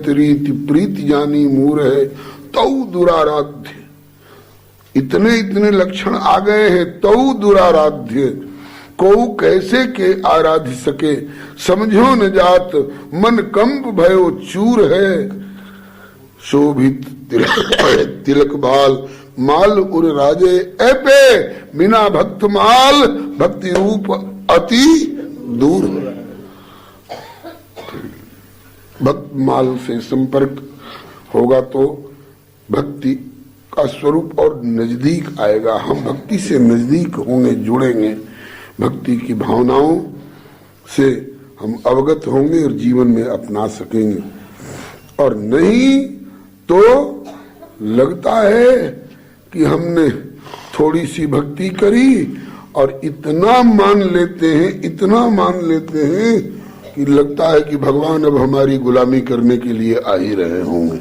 भक्तरीति प्रीति जानी मूर है तऊ दुराराध्य। इतने इतने लक्षण आ गए हैं, तऊ दुराराध्य को कैसे के आराध्य सके, समझो न जात मन कंप भयो चूर है। शोभित तिलक बाल माल उर राजे ऐपे बिना भक्त माल भक्ति रूप अति दूर है। भक्त माल से संपर्क होगा तो भक्ति का स्वरूप और नजदीक आएगा। हम भक्ति से नजदीक होंगे, जुड़ेंगे, भक्ति की भावनाओं से हम अवगत होंगे और जीवन में अपना सकेंगे। और नहीं तो लगता है कि हमने थोड़ी सी भक्ति करी और इतना मान लेते हैं, इतना मान लेते हैं कि लगता है कि भगवान अब हमारी गुलामी करने के लिए आ ही रहे होंगे।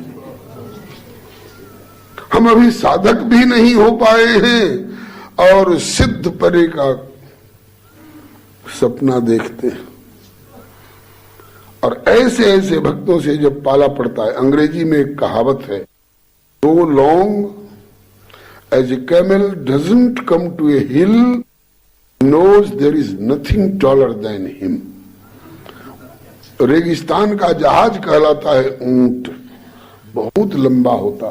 हम अभी साधक भी नहीं हो पाए हैं और सिद्ध परे का सपना देखते हैं। और ऐसे ऐसे भक्तों से जब पाला पड़ता है, अंग्रेजी में एक कहावत है, so long as a camel doesn't come to a hill, knows there is nothing taller than him। रेगिस्तान का जहाज कहलाता है ऊंट, बहुत लंबा होता,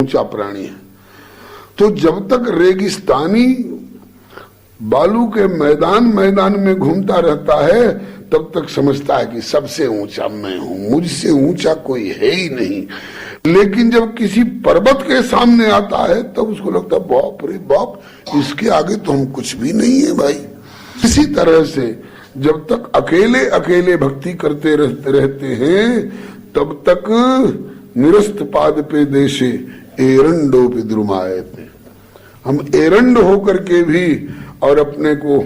ऊंचा प्राणी है। तो जब तक रेगिस्तानी बालू के मैदान में घूमता रहता है तब तक समझता है कि सबसे ऊंचा मैं हूं, मुझसे ऊंचा कोई है ही नहीं। लेकिन जब किसी पर्वत के सामने आता है तब उसको लगता है बाप रे बाप, इसके आगे तो हम कुछ भी नहीं है भाई। इसी तरह से जब तक अकेले अकेले भक्ति करते रहते हैं तब तक निरस्त पाद पे देशे एरंडो पे द्रुमाए थे। हम एरंड होकर के भी और अपने को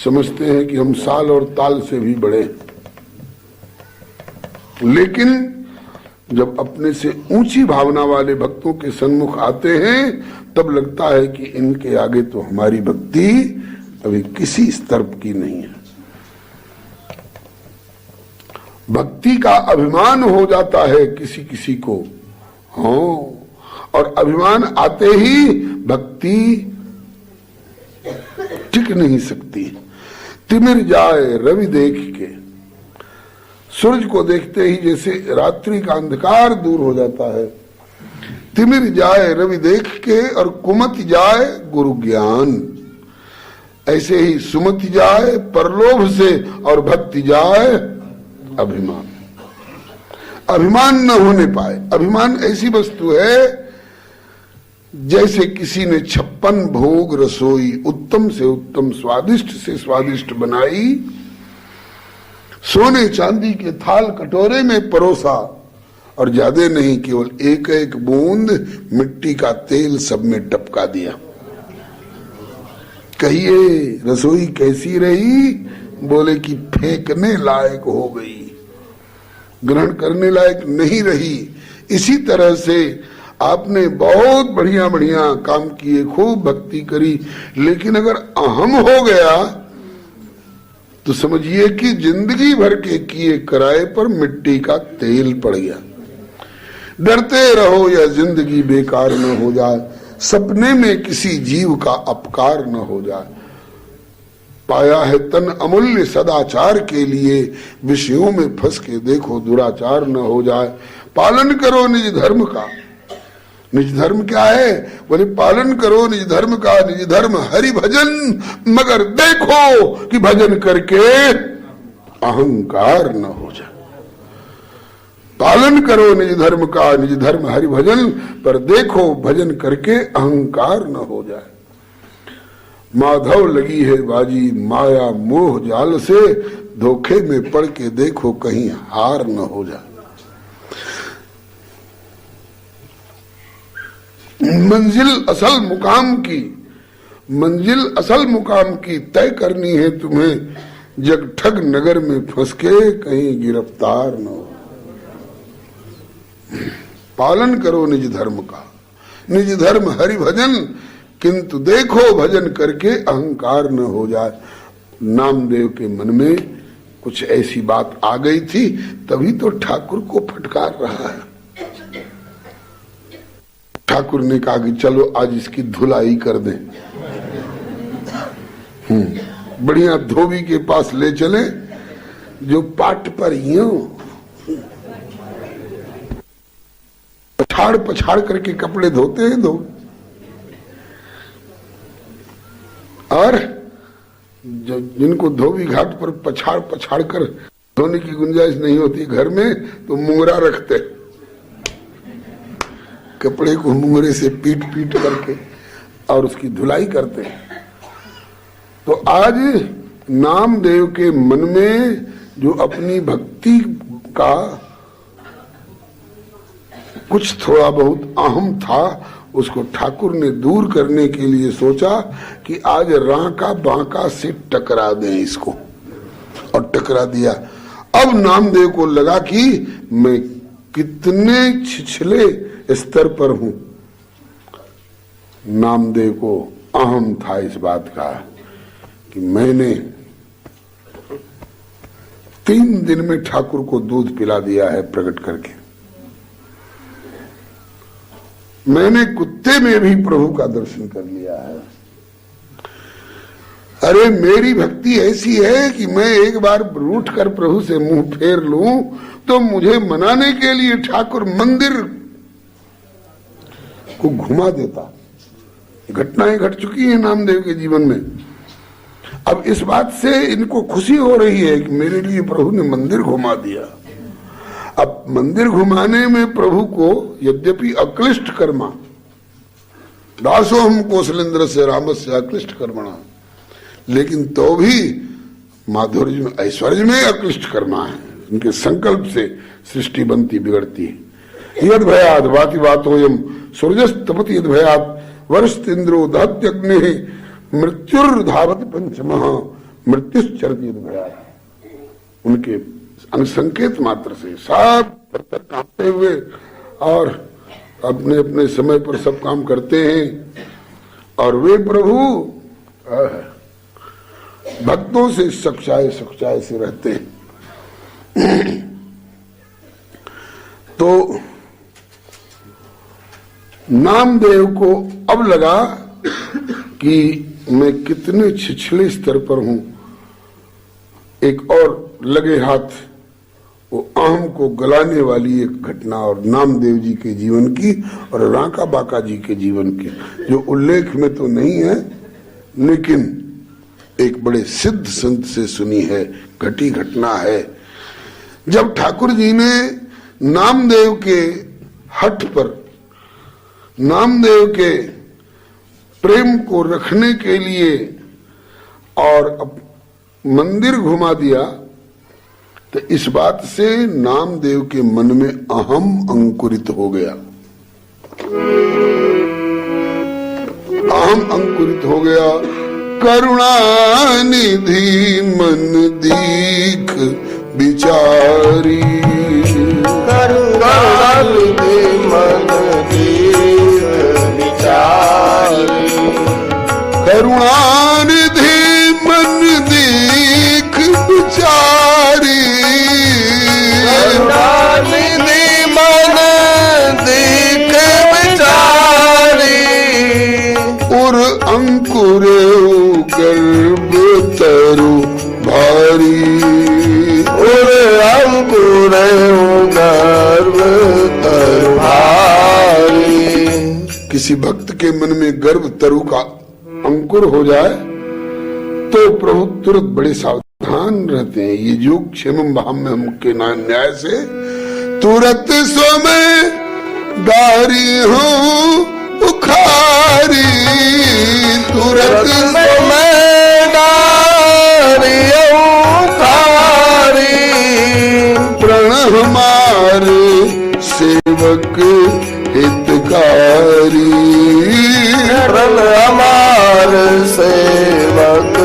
समझते हैं कि हम साल और ताल से भी बड़े, लेकिन जब अपने से ऊंची भावना वाले भक्तों के सन्मुख आते हैं तब लगता है कि इनके आगे तो हमारी भक्ति अभी किसी स्तर की नहीं है। भक्ति का अभिमान हो जाता है किसी किसी को, हाँ, और अभिमान आते ही भक्ति टिक नहीं सकती। तिमिर जाए रवि देख के, सूरज को देखते ही जैसे रात्रि का अंधकार दूर हो जाता है। तिमिर जाए रवि देख के और कुमति जाए गुरु ज्ञान, ऐसे ही सुमति जाए परलोभ से और भक्ति जाए अभिमान। अभिमान न होने पाए। अभिमान ऐसी वस्तु है जैसे किसी ने 56 भोग रसोई उत्तम से उत्तम स्वादिष्ट से स्वादिष्ट बनाई, सोने चांदी के थाल कटोरे में परोसा और ज्यादा नहीं, केवल एक एक बूंद मिट्टी का तेल सब में टपका दिया। कहिए रसोई कैसी रही? बोले कि फेंकने लायक हो गई, ग्रहण करने लायक नहीं रही। इसी तरह से आपने बहुत बढ़िया बढ़िया काम किए, खूब भक्ति करी, लेकिन अगर अहम हो गया तो समझिए कि जिंदगी भर के किए कराए पर मिट्टी का तेल पड़ गया। डरते रहो या जिंदगी बेकार न हो जाए, सपने में किसी जीव का अपकार न हो जाए। पाया है तन अमूल्य सदाचार के लिए, विषयों में फंस के देखो दुराचार न हो जाए। पालन करो निज धर्म का। निज धर्म क्या है? बोले पालन करो निज धर्म का, निज धर्म हरि भजन, मगर देखो कि भजन करके अहंकार न हो जाए। पालन करो निज धर्म का, निज धर्म हरि भजन, पर देखो भजन करके अहंकार न हो जाए। माधव लगी है बाजी माया मोह जाल से, धोखे में पड़ के देखो कहीं हार न हो जाए। मंजिल असल मुकाम की तय करनी है तुम्हें, जग ठग नगर में फंस के कहीं गिरफ्तार न हो। पालन करो निज धर्म का, निज धर्म हरि भजन, किंतु देखो भजन करके अहंकार न हो जाए। नामदेव के मन में कुछ ऐसी बात आ गई थी, तभी तो ठाकुर को फटकार रहा है। ठाकुर ने कहा कि चलो आज इसकी धुलाई कर दें। बढ़िया धोबी के पास ले चले, जो पाट पर यूं पछाड़ पछाड़ करके कपड़े धोते हैं धो, और जो जिनको धोबी घाट पर पछाड़ पछाड़ कर धोने की गुंजाइश नहीं होती घर में, तो मुंगरा रखते, कपड़े को मुंगरे से पीट पीट करके और उसकी धुलाई करते हैं। तो आज नामदेव के मन में जो अपनी भक्ति का कुछ थोड़ा बहुत अहम था, उसको ठाकुर ने दूर करने के लिए सोचा कि आज रांका बांका से टकरा दें इसको, और टकरा दिया। अब नामदेव को लगा कि मैं कितने छिछले स्तर पर हूं। नामदेव को अहम था इस बात का कि मैंने 3 दिन में ठाकुर को दूध पिला दिया है प्रकट करके, मैंने कुत्ते में भी प्रभु का दर्शन कर लिया है। अरे मेरी भक्ति ऐसी है कि मैं एक बार रूठ कर प्रभु से मुंह फेर लूं तो मुझे मनाने के लिए ठाकुर मंदिर को घुमा देता। घटनाएं घट चुकी हैं नामदेव के जीवन में। अब इस बात से इनको खुशी हो रही है कि मेरे लिए प्रभु ने मंदिर घुमा दिया। अब मंदिर घुमाने में प्रभु को यद्यपि अक्लिष्ट कर्मा, दासो हम कौशलेंद्र से रामस्य अक्लिष्ट कर्मणा, लेकिन तो भी माधुर्य में ऐश्वर्य में अक्लिष्ट कर्मा है। उनके संकल्प से सृष्टि बनती बिगड़ती है। यद भयाद वाति वातोयम सूर्यस्तपति यद भयाद वर्षतेन्द्रो दहत्यग्नि मृत्युर्धावत पंचमः मृत्युश्चरति यद भयाद। उनके अनुसंकेत मात्र से सब पत्थर कांपते हुए और अपने अपने समय पर सब काम करते हैं, और वे प्रभु भक्तों से सच्चाई सच्चाई से रहते हैं। तो नामदेव को अब लगा कि मैं कितने छिछले स्तर पर हूं। एक और लगे हाथ वो अहम को गलाने वाली एक घटना, और नामदेव जी के जीवन की और रांका बाका जी के जीवन की, जो उल्लेख में तो नहीं है लेकिन एक बड़े सिद्ध संत से सुनी है, घटी घटना है। जब ठाकुर जी ने नामदेव के हठ पर नामदेव के प्रेम को रखने के लिए और मंदिर घुमा दिया, तो इस बात से नामदेव के मन में अहम अंकुरित हो गया। अहम अंकुरित हो गया। करुणानिधि मन दीख बिचारी, करुणानिधि मन दीख बिचारी, करुणानिधि मन दीख बिचारी, करुणानिधि मन दीख बिचारी, उर अंकुर गर्भ तरु भारी, उर अंकुर गर्भ तरु भारी। किसी भक्त के मन में गर्भ तरु का अंकुर हो जाए तो प्रभु तुरंत बड़े सावधान रहते हैं। ये योग क्षेम भाव में हमके न्याय से तुरंत सो में गारी हूँ उखारी, तुरंत सो में गारी उखारी, प्रण हमारे सेवक हितकारी, प्रण हमारे सेवक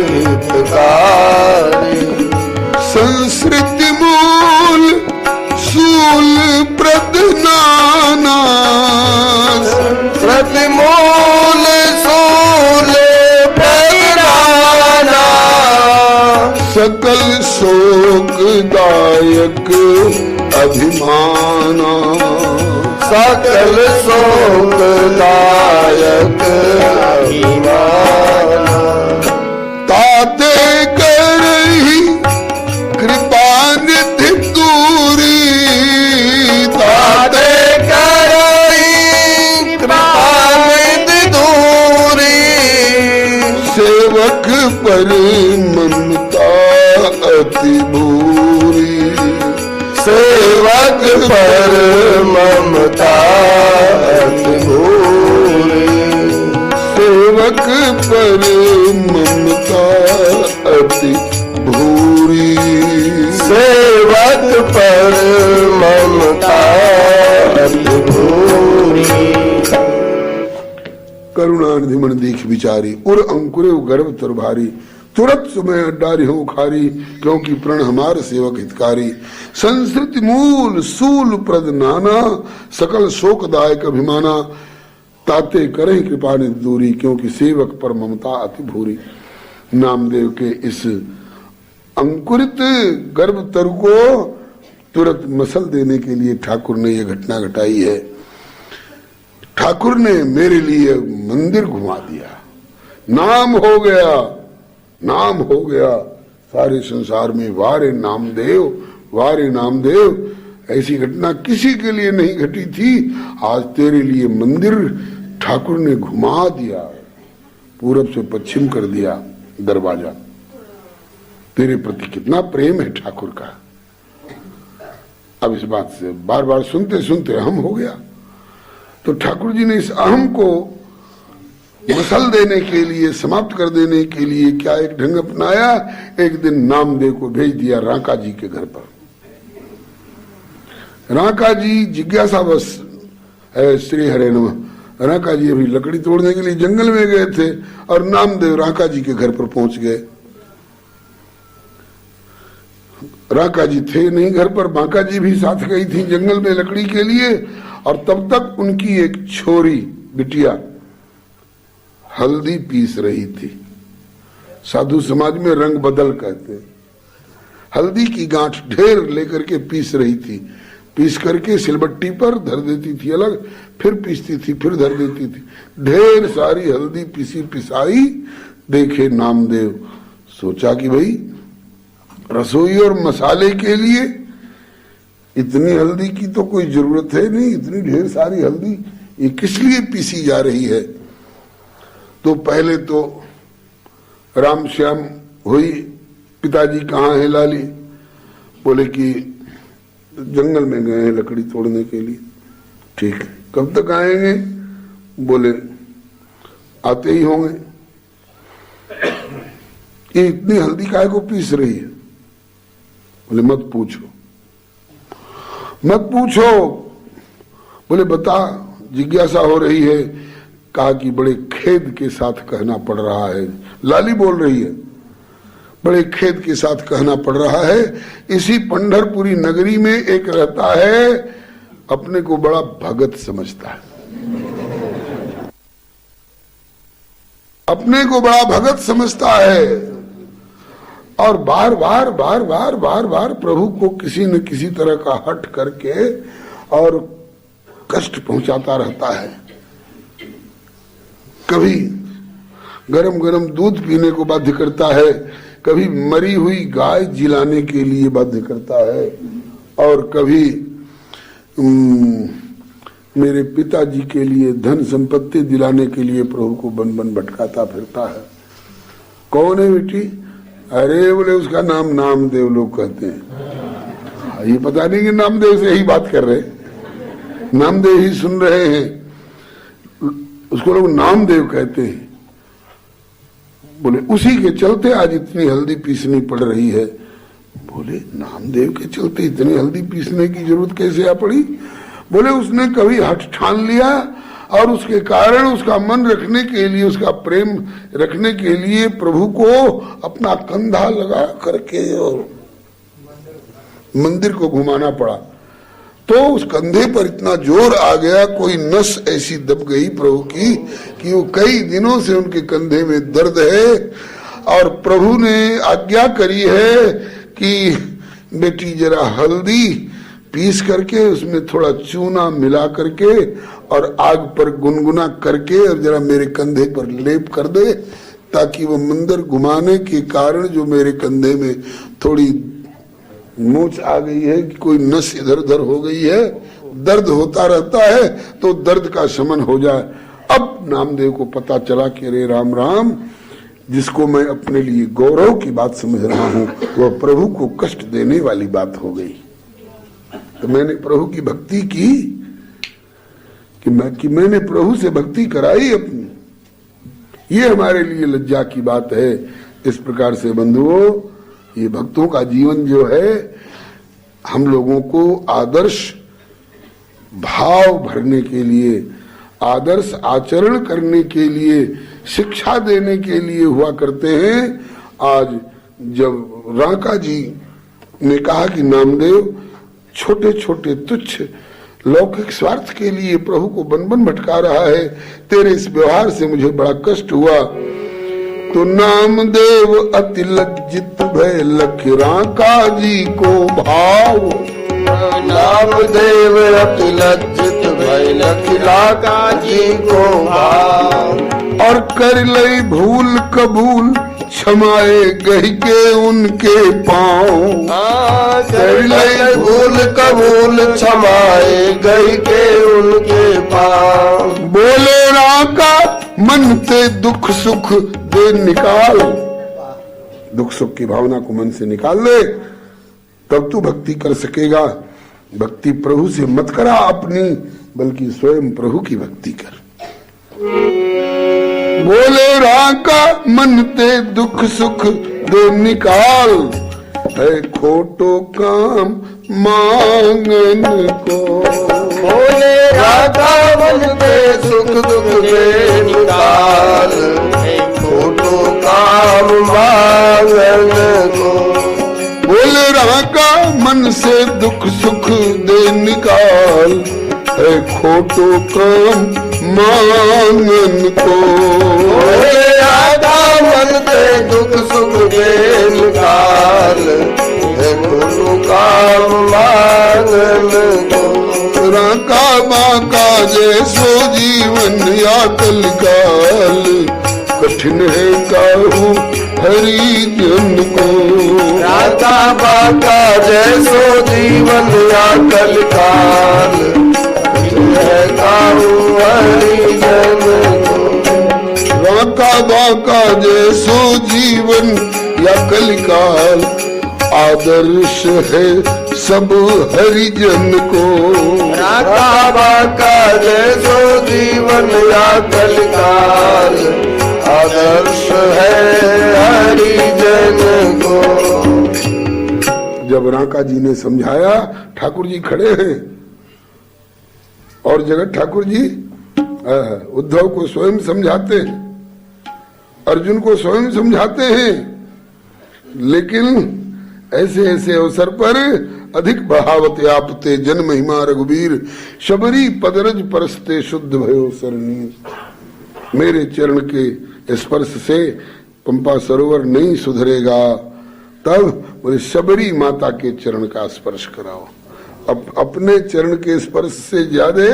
हितकारी। संस्कृति मूल सूल प्रदनाना, संस्कृति मूल सूल प्रदनाना, सकल शोकदायक अभिमाना, सकल शोकदायक अभिमाना, ताते करही कृपा निधि दूरी, ताते करही कृपा निधि दूरी, सेवक पर ममता अति भूरी, सेवक पर ममता अति भूरी, सेवक पर ममता अति भूरी, सेवक पर ममता अति भूरी। करुणानिधि मन दीख विचारी, उर अंकुरे गर्भ तुरभारी, तुरत सुमय अड्डारी हो उखारी, क्योंकि प्रण हमार सेवक हितकारी, संस्कृति मूल सूल प्रद नाना, सकल शोकदायक अभिमाना, ताते करे कृपा निधि दूरी, क्योंकि सेवक पर ममता अति भूरी। नामदेव के इस अंकुरित गर्भ तरु को तुरंत मसल देने के लिए ठाकुर ने यह घटना घटाई है। ठाकुर ने मेरे लिए मंदिर घुमा दिया, नाम हो गया, नाम हो गया सारे संसार में, वारे नामदेव, वारे नामदेव। ऐसी घटना किसी के लिए नहीं घटी थी। आज तेरे लिए मंदिर ठाकुर ने घुमा दिया, पूरब से पश्चिम कर दिया दरवाजा। तेरे प्रति कितना प्रेम है ठाकुर का। अब इस बात से बार बार सुनते सुनते अहम हो गया। तो ठाकुर जी ने इस अहम को मसल देने के लिए, समाप्त कर देने के लिए क्या एक ढंग अपनाया। एक दिन नामदेव को भेज दिया राका जी के घर पर। राका जी जिज्ञासा बस है, श्री हरे नमः। राका जी अभी लकड़ी तोड़ने के लिए जंगल में गए थे और नामदेव राका जी के घर पर पहुंच गए। राका जी थे नहीं घर पर, बांका जी भी साथ गई थी जंगल में लकड़ी के लिए। और तब तक उनकी एक छोरी बिटिया हल्दी पीस रही थी। साधु समाज में रंग बदल कहते हैं। हल्दी की गांठ ढेर लेकर के पीस रही थी। पीस करके सिलबट्टी पर धर देती थी अलग, फिर पीसती थी, फिर धर देती थी। ढेर सारी हल्दी पीसी पिसाई। देखे नामदेव, सोचा कि भाई रसोई और मसाले के लिए इतनी हल्दी की तो कोई जरूरत है नहीं, इतनी ढेर सारी हल्दी ये किस लिए पीसी जा रही है। तो पहले तो राम श्याम हुई, पिताजी कहाँ है लाली, बोले कि जंगल में गए हैं लकड़ी तोड़ने के लिए। ठीक है, कब तक आएंगे, बोले आते ही होंगे। ये इतनी हल्दी काहे को पीस रही है, बोले मत पूछो मत पूछो। बोले बता, जिज्ञासा हो रही है। कहा कि बड़े खेद के साथ कहना पड़ रहा है, लाली बोल रही है, बड़े खेद के साथ कहना पड़ रहा है। इसी पंढरपुरी नगरी में एक रहता है, अपने को बड़ा भगत समझता है, अपने को बड़ा भगत समझता है और बार बार बार बार बार बार प्रभु को किसी न किसी तरह का हट करके और कष्ट पहुंचाता रहता है। कभी गरम गरम दूध पीने को बाध्य करता है, कभी मरी हुई गाय जिलाने के लिए बाध्य करता है, और कभी मेरे पिताजी के लिए धन संपत्ति दिलाने के लिए प्रभु को बन बन भटकाता फिरता है। कौन है बेटी? अरे बोले उसका नाम नामदेव लोग कहते हैं। ये पता नहीं कि नामदेव से यही बात कर रहे, नामदेव ही सुन रहे हैं, उसको लोग नामदेव कहते हैं। बोले उसी के चलते आज इतनी हल्दी पीसनी पड़ रही है। बोले नामदेव के चलते इतनी हल्दी पीसने की जरूरत कैसे आ पड़ी? बोले उसने कभी हठ ठान लिया और उसके कारण उसका मन रखने के लिए, उसका प्रेम रखने के लिए प्रभु को अपना कंधा लगा करके और मंदिर को घुमाना पड़ा। तो उस कंधे पर इतना जोर आ गया, कोई नस ऐसी दब गई प्रभु की कि वो कई दिनों से उनके कंधे में दर्द है और प्रभु ने आज्ञा करी है कि बेटी जरा हल्दी पीस करके उसमें थोड़ा चूना मिला करके और आग पर गुनगुना करके और जरा मेरे कंधे पर लेप कर दे, ताकि वो मंदिर घुमाने के कारण जो मेरे कंधे में थोड़ी मोच आ गई है कि कोई नस इधर उधर हो गई है, दर्द होता रहता है, तो दर्द का शमन हो जाए। अब नामदेव को पता चला कि अरे राम राम, जिसको मैं अपने लिए गौरव की बात समझ रहा हूं वह प्रभु को कष्ट देने वाली बात हो गई। तो मैंने प्रभु की भक्ति की कि मैंने प्रभु से भक्ति कराई अपनी, ये हमारे लिए लज्जा की बात है। इस प्रकार से बंधुओं, ये भक्तों का जीवन जो है हम लोगों को आदर्श भाव भरने के लिए, आदर्श आचरण करने के लिए, शिक्षा देने के लिए हुआ करते हैं। आज जब राका जी ने कहा कि नामदेव छोटे छोटे तुच्छ लौकिक स्वार्थ के लिए प्रभु को बन बन भटका रहा है, तेरे इस व्यवहार से मुझे बड़ा कष्ट हुआ, तो नामदेव अति लज्जित भय लख राका जी को भाव। नामदेव अति लज्जित भय लख राका जी को भाव। और कर लई भूल कबूल क्षमाए गही के उनके पाँव। कर लई भूल कबूल क्षमाए गही के उनके पाँव। बोले राका मन से दुख सुख दे निकाल, दुख सुख की भावना को मन से निकाल ले, तब तू भक्ति कर सकेगा। भक्ति प्रभु से मत करा अपनी, बल्कि स्वयं प्रभु की भक्ति कर। बोले राका मन ते दुख सुख दे निकाल, है खोटो काम मांगन को। बोले राका मन ते सुख दुख दे निकाल, है खोटो काम मांगन को। बोले राका मन से दुख सुख दे निकाल, है खोटो काम मांगन को। बोले राका मन से दुख सुख दे निकाल, है खोटो काम मांगन को। राका बाका जैसो जीवन या कलकाल, कठिन है काहू हरि जन को। राका बाका जैसो जीवन या कलकाल, कठिन है काहू हरि जन को। राका बाका जैसो जीवन या कलकाल, आदर्श है सब हरिजन को। राका बाका जैसो जीवन या कलकाल, आदर्श है हरिजन को। जब राका जी ने समझाया, ठाकुर जी खड़े हैं और जगत ठाकुर जी उद्धव को स्वयं समझाते हैं, अर्जुन को स्वयं समझाते हैं, लेकिन ऐसे ऐसे अवसर पर अधिक बहावते आपते जन महिमा रघुबीर, शबरी पदरज परसते शुद्ध भयो सरनी। मेरे चरण के स्पर्श से पंपा सरोवर नहीं सुधरेगा, तब बोले शबरी माता के चरण का स्पर्श कराओ। अपने चरण के स्पर्श से ज्यादा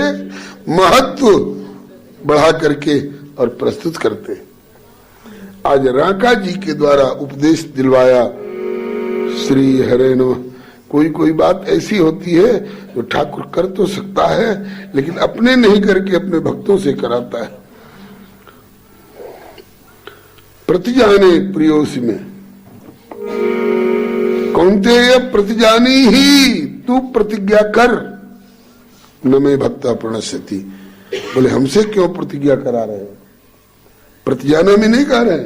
महत्व बढ़ा करके और प्रस्तुत करते। आज राका जी के द्वारा उपदेश दिलवाया, श्री हरे नमः। कोई बात ऐसी होती है जो ठाकुर कर तो सकता है, लेकिन अपने नहीं करके अपने भक्तों से कराता है। प्रतिजाने प्रियोसी में कौनते प्रतिजानी ही, तू प्रतिज्ञा कर, न मैं भक्ता प्रणश्यति। बोले हमसे क्यों प्रतिज्ञा करा रहे हो? प्रतिजाना में नहीं कह रहे,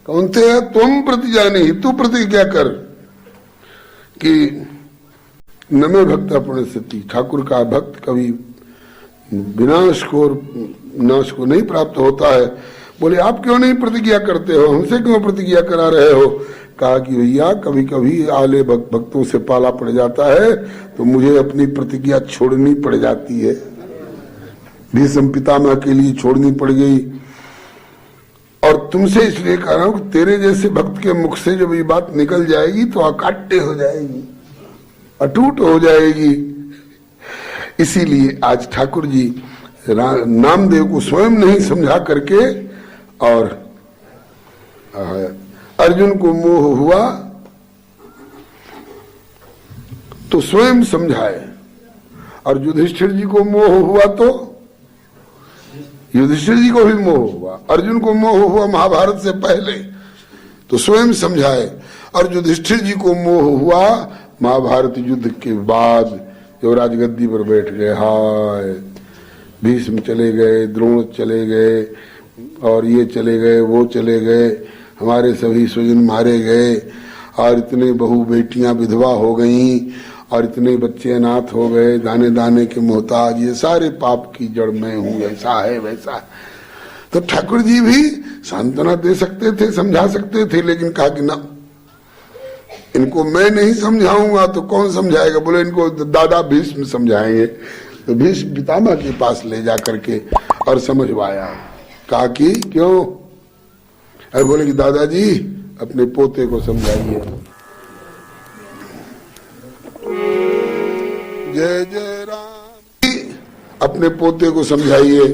कौनते तुम प्रतिजानी ही, तू प्रतिज्ञा कर कि न मैं भक्ता प्रणश्यति। ठाकुर का भक्त कभी विनाश को और नाश को नहीं प्राप्त होता है। बोले आप क्यों नहीं प्रतिज्ञा करते हो, हमसे क्यों प्रतिज्ञा करा रहे हो? कहा कि भैया कभी कभी आले भक्तों से पाला पड़ जाता है तो मुझे अपनी प्रतिज्ञा छोड़नी पड़ जाती है। भीष्म पितामह के लिए छोड़नी पड़ गई और तुमसे इसलिए कह रहा हूं कि तेरे जैसे भक्त के मुख से जब ये बात निकल जाएगी तो अकाट्य हो जाएगी, अटूट हो जाएगी। इसीलिए आज ठाकुर जी नामदेव को स्वयं नहीं समझा करके, और अर्जुन को मोह हुआ तो स्वयं समझाए, और युधिष्ठिर जी को मोह हुआ तो युधिष्ठिर जी को भी मोह हुआ, अर्जुन को मोह हुआ महाभारत से पहले तो स्वयं समझाए, और युधिष्ठिर जी को मोह हुआ महाभारत युद्ध के बाद जो राजगद्दी पर बैठ गए। हाय, भीष्म चले गए, द्रोण चले गए, और ये चले गए, वो चले गए, हमारे सभी स्वजन मारे गए, और इतने बहू बेटियां विधवा हो गईं, और इतने बच्चे अनाथ हो गए, दाने दाने के मोहताज, ये सारे पाप की जड़ मैं हूं, ऐसा है वैसा है। तो ठाकुर जी भी सांत्वना दे सकते थे, समझा सकते थे, लेकिन कहा कि ना, इनको मैं नहीं समझाऊंगा तो कौन समझाएगा। बोले इनको दादा भीष्म समझाएंगे। तो भीष्म पितामह के पास ले जा करके और समझवाया। कहा कि क्यों? अरे बोले कि दादाजी अपने पोते को समझाइए। जय जय राम। अपने पोते को समझाइए।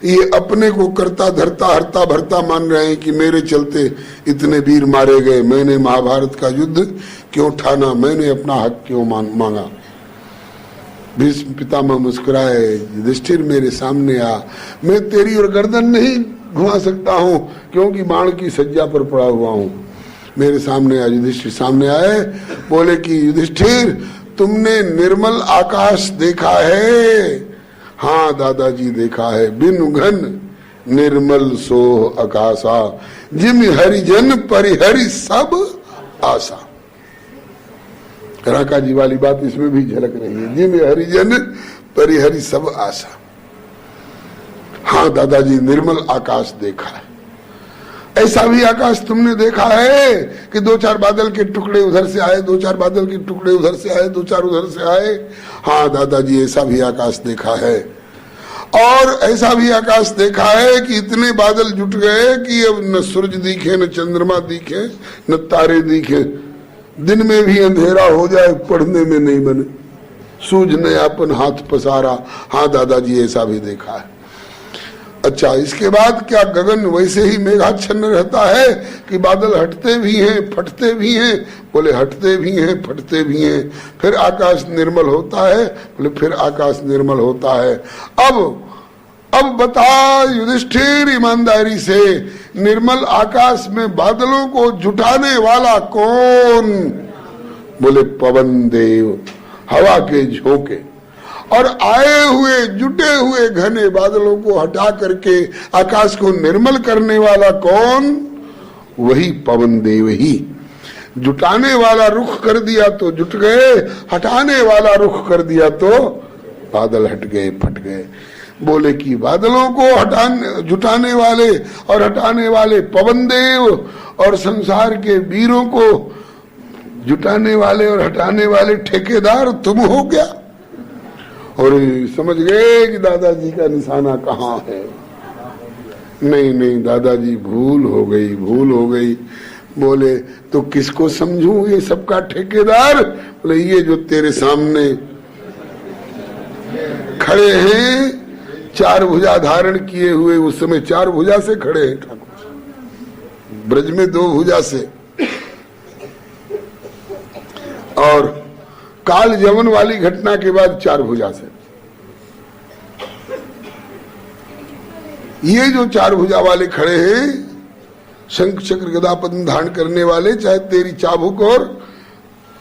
ये अपने को करता धरता हरता भरता मान रहे हैं कि मेरे चलते इतने वीर मारे गए, मैंने महाभारत का युद्ध क्यों ठाना, मैंने अपना हक क्यों मांगा। भीष्म पितामह मुस्कुराए, युधिष्ठिर मेरे सामने आ, मैं तेरी और गर्दन नहीं घुमा सकता हूँ क्योंकि बाण की सज्जा पर पड़ा हुआ हूँ, मेरे सामने आ। युधिष्ठिर सामने आए, बोले कि युधिष्ठिर तुमने निर्मल आकाश देखा है? हाँ दादाजी देखा है। बिनु घन निर्मल सोह आकाशा, जिम हरिजन परिहरि सब आशा। राका जी वाली बात इसमें भी झलक रही है, जिम हरिजन परिहरि सब आशा। हाँ दादाजी निर्मल आकाश देखा है। ऐसा भी आकाश तुमने देखा है कि दो चार बादल के टुकड़े उधर से आए, दो चार बादल के टुकड़े उधर से आए, दो चार उधर से आए? हाँ दादाजी ऐसा भी आकाश देखा है। और ऐसा भी आकाश देखा है कि इतने बादल जुट गए कि अब न सूरज दिखे, न चंद्रमा दिखे, न तारे दिखे, दिन में भी अंधेरा हो जाए, पढ़ने में नहीं बने, सूझने अपन हाथ पसारा। हाँ दादाजी ऐसा भी देखा है। अच्छा, इसके बाद क्या गगन वैसे ही मेघाच्छन्न रहता है कि बादल हटते भी हैं फटते भी हैं? बोले हटते भी हैं फटते भी हैं। फिर आकाश निर्मल होता है? बोले फिर आकाश निर्मल होता है। अब बता युधिष्ठिर ईमानदारी से, निर्मल आकाश में बादलों को जुटाने वाला कौन? बोले पवन देव, हवा के झोंके। और आए हुए जुटे हुए घने बादलों को हटा करके आकाश को निर्मल करने वाला कौन? वही पवन देव ही। जुटाने वाला रुख कर दिया तो जुट गए, हटाने वाला रुख कर दिया तो बादल हट गए, फट गए। बोले कि बादलों को जुटाने वाले और हटाने वाले पवन देव, और संसार के वीरों को जुटाने वाले और हटाने वाले ठेकेदार तुम हो क्या? और समझ गए कि दादाजी का निशाना कहाँ है। नहीं दादाजी भूल हो गई। बोले तो किसको समझूं ये सबका ठेकेदार? बोले ये जो तेरे सामने खड़े हैं, चार भुजा धारण किए हुए, उस समय चार भुजा से खड़े हैं ठाकुर, ब्रज में दो भुजा से, और काल जमन वाली घटना के बाद चार भुजा से। ये जो चार भुजा वाले खड़े हैं, शंख चक्र गदा पद्म धारण करने वाले, चाहे तेरी चाबुक और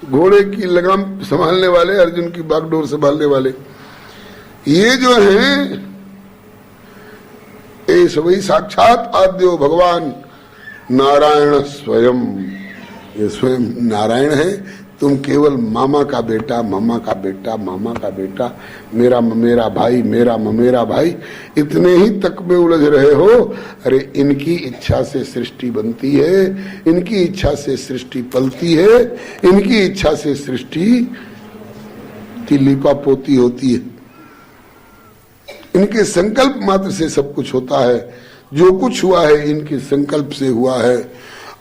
घोड़े की लगाम संभालने वाले, अर्जुन की बागडोर संभालने वाले, ये जो हैं ये सभी साक्षात आद्यो भगवान नारायण स्वयं। ये स्वयं नारायण है। तुम केवल मामा का बेटा, मामा का बेटा, मामा का बेटा, मेरा ममेरा भाई, मेरा ममेरा भाई, इतने ही तक में उलझ रहे हो। अरे इनकी इच्छा से सृष्टि बनती है, इनकी इच्छा से सृष्टि पलती है, इनकी इच्छा से सृष्टि की लिपा पोती होती है, इनके संकल्प मात्र से सब कुछ होता है। जो कुछ हुआ है इनके संकल्प से हुआ है,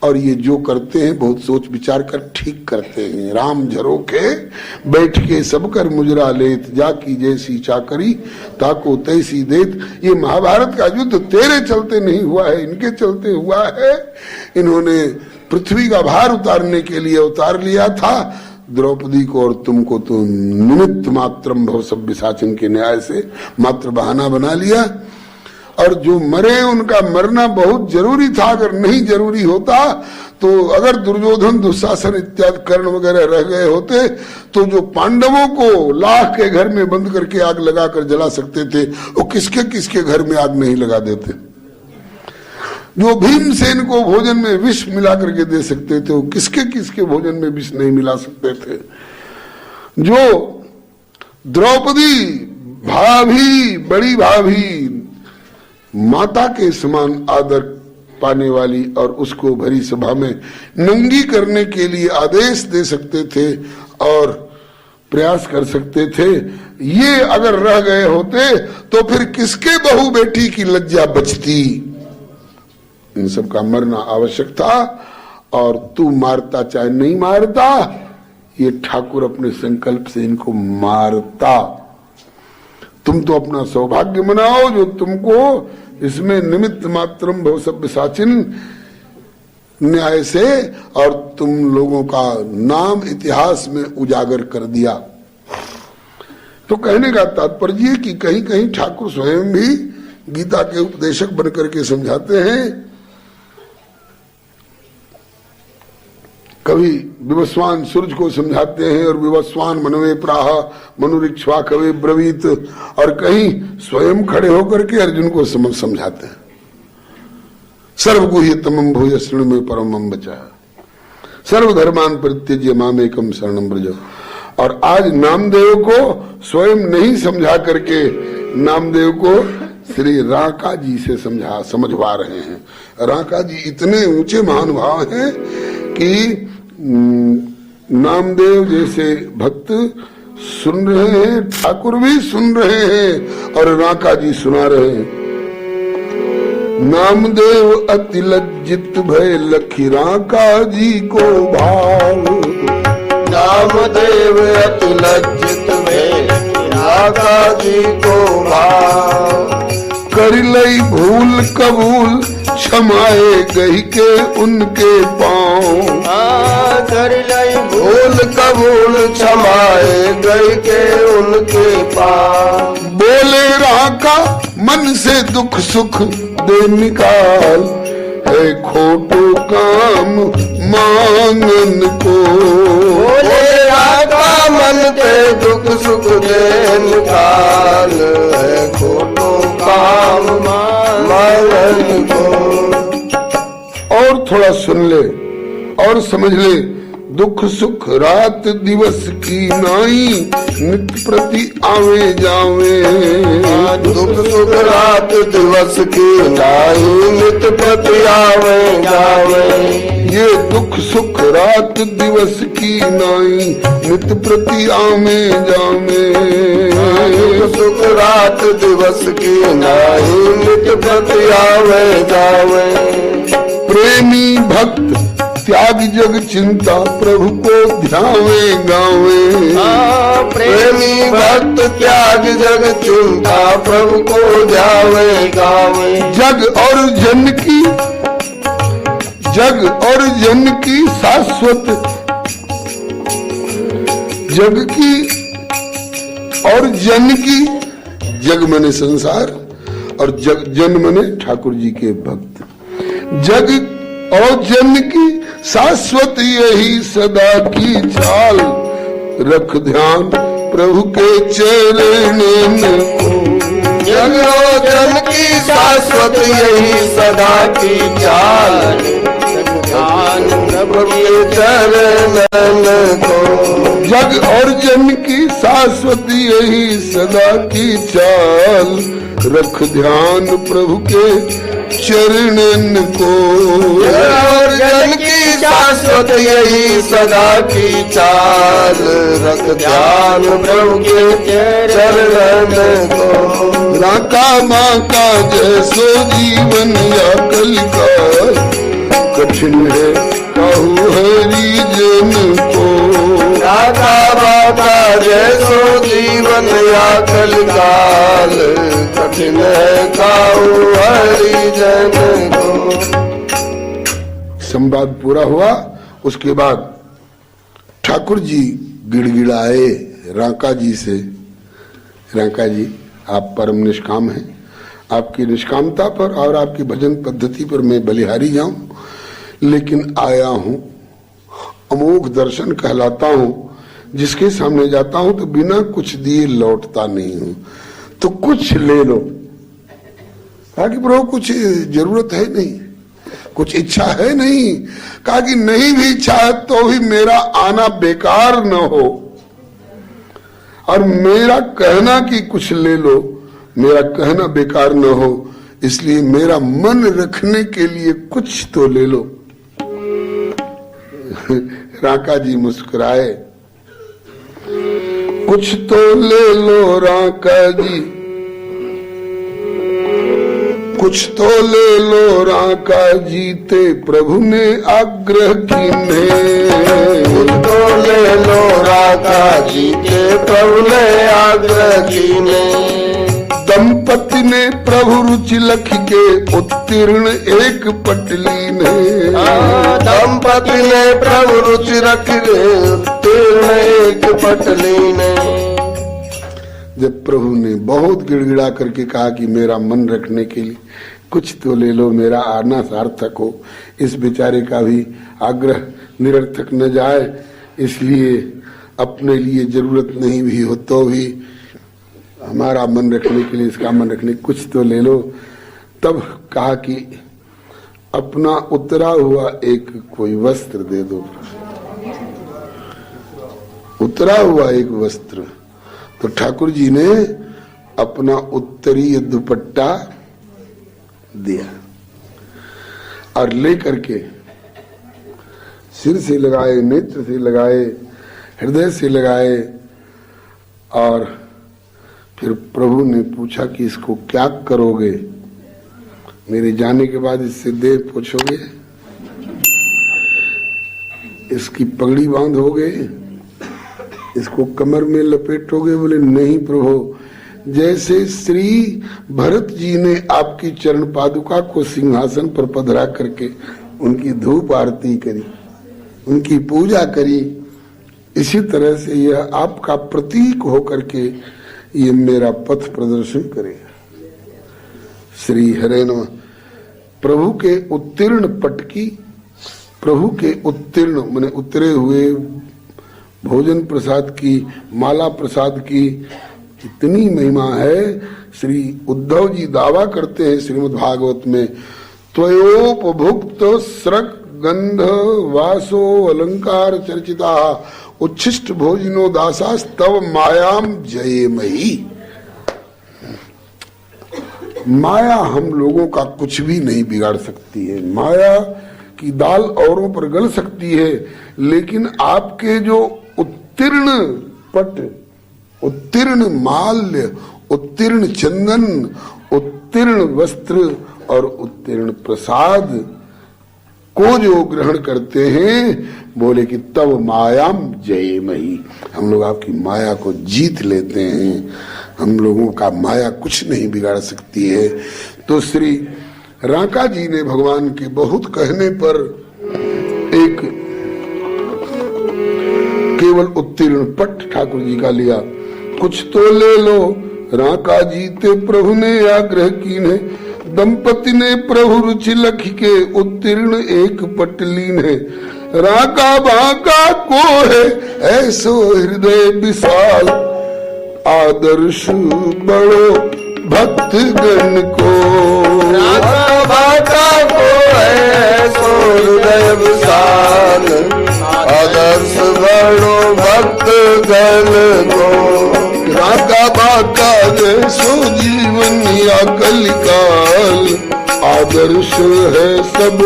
और ये जो करते हैं बहुत सोच विचार कर ठीक करते हैं। राम झरोखे बैठ के सब कर मुजरा लेत, जाकी जैसी चाकरी ताको तैसी देत। ये महाभारत का युद्ध तेरे चलते नहीं हुआ है, इनके चलते हुआ है। इन्होंने पृथ्वी का भार उतारने के लिए उतार लिया था। द्रौपदी को और तुमको तो निमित्त मात्रम भव सभ्य साचन के न्याय से मात्र बहाना बना लिया। और जो मरे उनका मरना बहुत जरूरी था। अगर नहीं जरूरी होता तो अगर दुर्योधन दुशासन इत्यादि कर्ण वगैरह रह गए होते तो जो पांडवों को लाख के घर में बंद करके आग लगाकर जला सकते थे, वो किसके किसके घर में आग नहीं लगा देते। जो भीमसेन को भोजन में विष मिला करके दे सकते थे, वो किसके किसके भोजन में विष नहीं मिला सकते थे। जो द्रौपदी भाभी, बड़ी भाभी, माता के समान आदर पाने वाली, और उसको भरी सभा में नंगी करने के लिए आदेश दे सकते थे और प्रयास कर सकते थे, ये अगर रह गए होते तो फिर किसके बहू बेटी की लज्जा बचती। इन सब का मरना आवश्यक था। और तू मारता चाहे नहीं मारता, ये ठाकुर अपने संकल्प से इनको मारता। तुम तो अपना सौभाग्य मनाओ जो तुमको इसमें निमित्त मात्रम भव सभ्य साचिन न्याय से और तुम लोगों का नाम इतिहास में उजागर कर दिया। तो कहने का तात्पर्य कि कहीं कहीं ठाकुर स्वयं भी गीता के उपदेशक बनकर के समझाते हैं। कभी विवस्वान सूर्य को समझाते हैं और विवस्वान मनवे प्राह मनुरिक्ष्वा कवे ब्रवीत, और कहीं स्वयं खड़े होकर के अर्जुन को समझाते हैं। सर्वगुह्यतमं भूय शृणु मे परमं वचः सर्वधर्मान् परित्यज्य मामेकं शरणं व्रज। और आज नामदेव को स्वयं नहीं समझा करके नामदेव को श्री राका जी से समझवा रहे हैं। राका जी इतने ऊंचे महानुभाव हैं कि नामदेव जैसे भक्त सुन रहे हैं, ठाकुर भी सुन रहे हैं और राका जी सुना रहे हैं। नामदेव अति लज्जित भय लखी राका जी को भाव। नामदेव अति लज्जित भय राका जी को भाव। कर लई भूल कबूल क्षमाए गई के उनके पाँव। कर लई भूल कबूल क्षमाए गई के उनके पाँव। बोले राका मन से दुख सुख दे निकाल, है खोटो काम मांगन को। बोले राका मन से दुख सुख दे निकाल, है खोटो काम मांगन को। और थोड़ा सुन ले और समझ ले। दुख सुख रात दिवस की नाई, नित प्रति आवे जावे। दुख सुख रात दिवस की नाई, नित प्रति आवे जावे। ये दुख सुख रात दिवस की नाई, नित प्रति आवे जावे। दुख सुख रात दिवस की नाई, नित प्रति आवे जावे। प्रेमी भक्त त्याग जग चिंता प्रभु को ध्यावे गावे। प्रेमी भक्त त्याग जग चिंता प्रभु को ध्यावे गावे। जग और जन की शाश्वत, जग की और जन की, जग मने संसार और जन मने ठाकुर जी के भक्त। जग और जन की शाश्वत यही सदा की चाल, रख ध्यान प्रभु के चरणन को। जग और जन की शाश्वत यही सदा की चाल, ध्यान प्रभु के चरणन को। जग और जन की शाश्वत यही सदा की चाल, रख ध्यान प्रभु के चरणन को। और जन की शाश्वत यही सदा की चाल, रख ध्यान प्रभु के चरण को। राका बाका जैसो जीवन या कलिकाल, कठिन है कहू हरि जन को। राका बाका जैसो जीवन या कलिकाल, कठिन है कहू हरि जन को। संवाद पूरा हुआ। उसके बाद ठाकुर जी गिड़गिड़ाए राका जी से, राका जी आप परम निष्काम हैं, आपकी निष्कामता पर और आपकी भजन पद्धति पर मैं बलिहारी जाऊं, लेकिन आया हूं अमोघ दर्शन कहलाता हूं, जिसके सामने जाता हूं तो बिना कुछ दिए लौटता नहीं हूं, तो कुछ ले लो। कहा कि प्रभु कुछ जरूरत है नहीं, कुछ इच्छा है नहीं। कहा कि नहीं भी इच्छा है तो भी मेरा आना बेकार न हो, और मेरा कहना कि कुछ ले लो, मेरा कहना बेकार न हो, इसलिए मेरा मन रखने के लिए कुछ तो ले लो। राका जी मुस्कुराए, कुछ तो ले लो राका जी, कुछ तो ले लो राका जीते प्रभु ने आग्रह कीन्हे। कुछ तो ले लो राका जीते प्रभु ने आग्रह कीन्हे। दंपति ने प्रभु रुचि लख के उत्तीर्ण एक पटली ने। दंपति ने प्रभु रुचि रख के उत्तीर्ण एक पटली ने। जब प्रभु ने बहुत गिड़गिड़ा करके कहा कि मेरा मन रखने के लिए कुछ तो ले लो, मेरा आना सार्थक हो, इस बेचारे का भी आग्रह निरर्थक न जाए, इसलिए अपने लिए जरूरत नहीं भी हो तो भी हमारा मन रखने के लिए, इसका मन रखने कुछ तो ले लो। तब कहा कि अपना उतरा हुआ एक कोई वस्त्र दे दो, उतरा हुआ एक वस्त्र। तो ठाकुर जी ने अपना उत्तरीय दुपट्टा दिया और ले करके सिर से लगाए, नेत्र से लगाए, हृदय से लगाए, और फिर प्रभु ने पूछा कि इसको क्या करोगे, मेरे जाने के बाद इससे देह पूछोगे, इसकी पगड़ी बांधोगे, इसको कमर में लपेटोगे? बोले नहीं प्रभु, जैसे श्री भरत जी ने आपकी चरण पादुका को सिंहासन पर पधरा करके उनकी धूप आरती करी, उनकी पूजा करी, इसी तरह से यह आपका प्रतीक होकर के ये मेरा पथ प्रदर्शन करेगा। श्री हरे नमः। प्रभु के उत्तीर्ण पट की, प्रभु के उत्तीर्ण माने उतरे हुए भोजन प्रसाद की, माला प्रसाद की इतनी महिमा है। श्री उद्धव जी दावा करते हैं श्रीमद् भागवत में, त्वयोपभुक्त स्रक गंध वासो अलंकार चर्चिता उच्छिष्ट भोजनो दासास्तव मायाम जयेमहि। माया हम लोगों का कुछ भी नहीं बिगाड़ सकती है। माया की दाल औरों पर गल सकती है, लेकिन आपके जो उत्तीर्ण पट, उत्तीर्ण माल्य, उत्तीर्ण चंदन, उत्तीर्ण वस्त्र और उत्तीर्ण प्रसाद को जो ग्रहण करते हैं, बोले कि तब मायाम जयेमहि, हम लोग आपकी माया को जीत लेते हैं, हम लोगों का माया कुछ नहीं बिगाड़ सकती है। तो श्री राका जी ने भगवान के बहुत कहने पर एक केवल उत्तीर्ण पट ठाकुर जी का लिया। कुछ तो ले लो राका जीते प्रभु ने आग्रह कीन्हे, दंपति ने प्रभु रुचि लख के उत्तीर्ण एक पटलीन है। राका बाका को है ऐसो हृदय विशाल, आदर्श बड़ो भक्त गण को। राका बाका को है ऐसो हृदय विशाल, आदर्श बड़ो भक्त गण को। राका बाका जैसो जीवन या कलिकाल, आदर्श है सब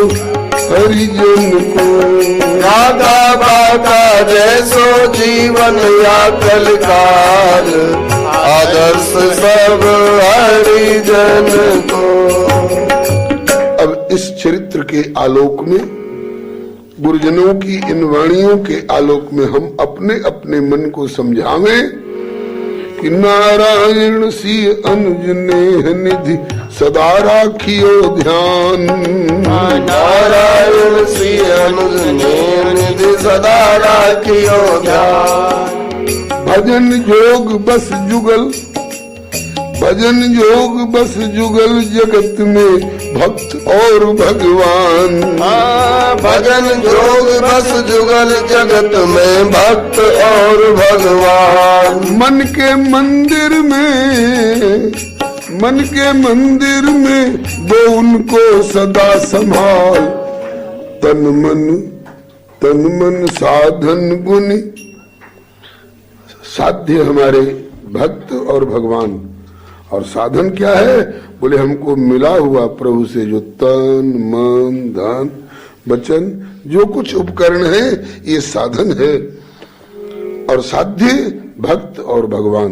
हरिजन को। राधा बाका जैसो जीवन या कलकार, आदर्श सब हरिजन को। अब इस चरित्र के आलोक में, गुरुजनों की इन वाणियों के आलोक में हम अपने अपने मन को समझावें कि नारायण सी अनुज नेह निधि सदा राखियो ध्यान। नारायण सी अनुज नेह निधि सदा राखियो ध्यान। भजन जोग बस जुगल, भजन योग बस जुगल जगत में भक्त और भगवान। भजन योग बस जुगल जगत में भक्त और भगवान। मन के मंदिर में, मन के मंदिर में वो उनको सदा संभाल। तन मन साधन गुण, साध्य हमारे भक्त और भगवान, और साधन क्या है? बोले हमको मिला हुआ प्रभु से जो तन मन धन वचन जो कुछ उपकरण है ये साधन है, और साध्य भक्त और भगवान।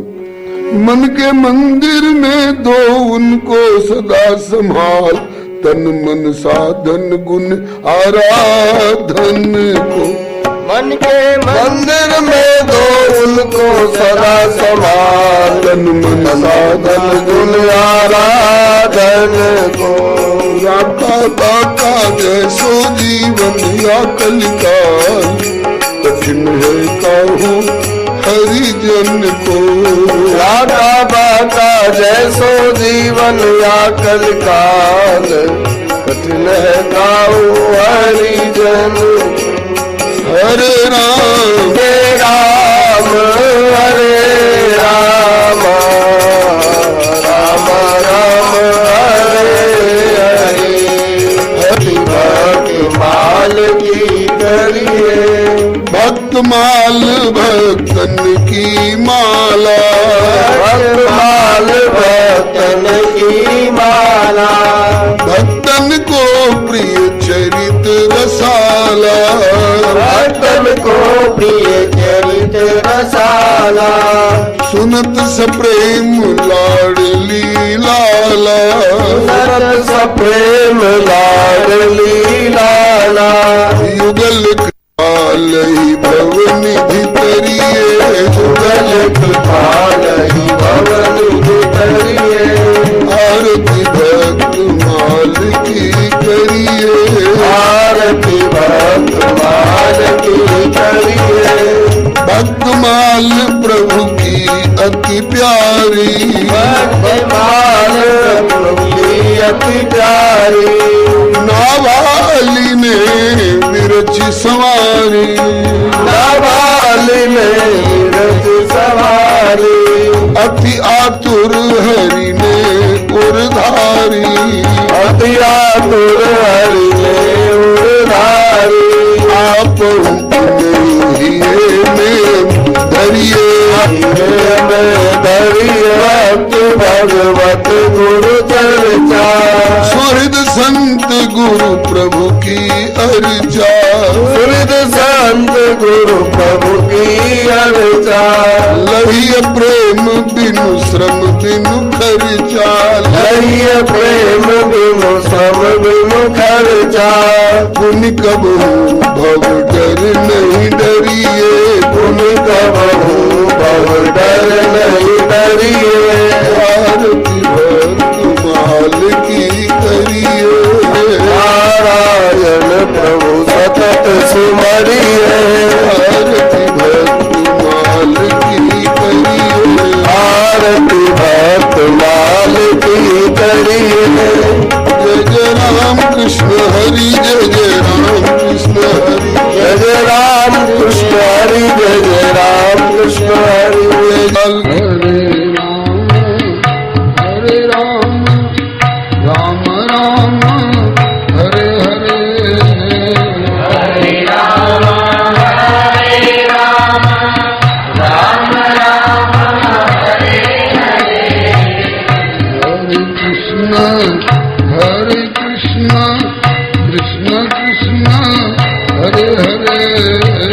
मन के मंदिर में दो उनको सदा संभाल। तन मन साधन गुण आराधन को। मन के मंदिर में दो उनको सदा संभाल। तन मन साधन गुण आराधन को। राका बाका जैसो जीवन या कलिकाल, कठिन है काहू हरिजन को। राका बाका जैसो जीवन या कलिकाल, कठिन है काहू हरिजन। हरे राम हरे राम हरे राम, राम राम हरे हरे। हरि भक्त माल की करिए, भक्त माल भक्तन की माला। भक्त माल भक्तन की माला। भक्तन को प्रिय चरित रसाला। भक्तन को प्रिय चरित रसाला। सुनत सप्रेम लाडली लाला। सुनत सप्रेम लाडली लाला। युगल कृपालहि भव निधि तरिए। युगल कृपालहि भव निधि तरिए। आरती भक्त माल की करिए। आरती भक्त माल की करिए। भक्त माल प्रभु की अति प्यारी। भक्त माल प्रभु की अति प्यारी। नावाली ने विरच सवारी। नावाली ने विरच सवारी। अति आतुर हरि ने उरधारी। अति आतुर हरि ने उरधारी। आप में धरिए। में धरिए भक्त भगवत गुरु चर्चा। सुहृद संत गुरु प्रभु की अर्चा। सुहृद संत गुरु प्रभु की अर्चा। लहिय प्रेम बिनु श्रम बिनु खर्चा। लहिय प्रेम बिनु श्रम बिनु खर्चा। पुण्य कबहू भव डर नहीं डरिए। पुण्य कबहू भव डर नहीं डरिए। आरती भक्त माल की करिए। नारायण प्रभु सतत सुमरिए। आरती भक्त माल की करिए। आरती भक्त माल की करिए। जय जय राम कृष्ण हरि, जय जय राम कृष्ण हरि। जय जय राम कृष्ण हरि, जय जय राम कृष्ण हरि। हरे राम राम राम हरे हरे। हरे राम राम राम हरे हरे। हरे कृष्ण कृष्ण कृष्ण कृष्ण हरे हरे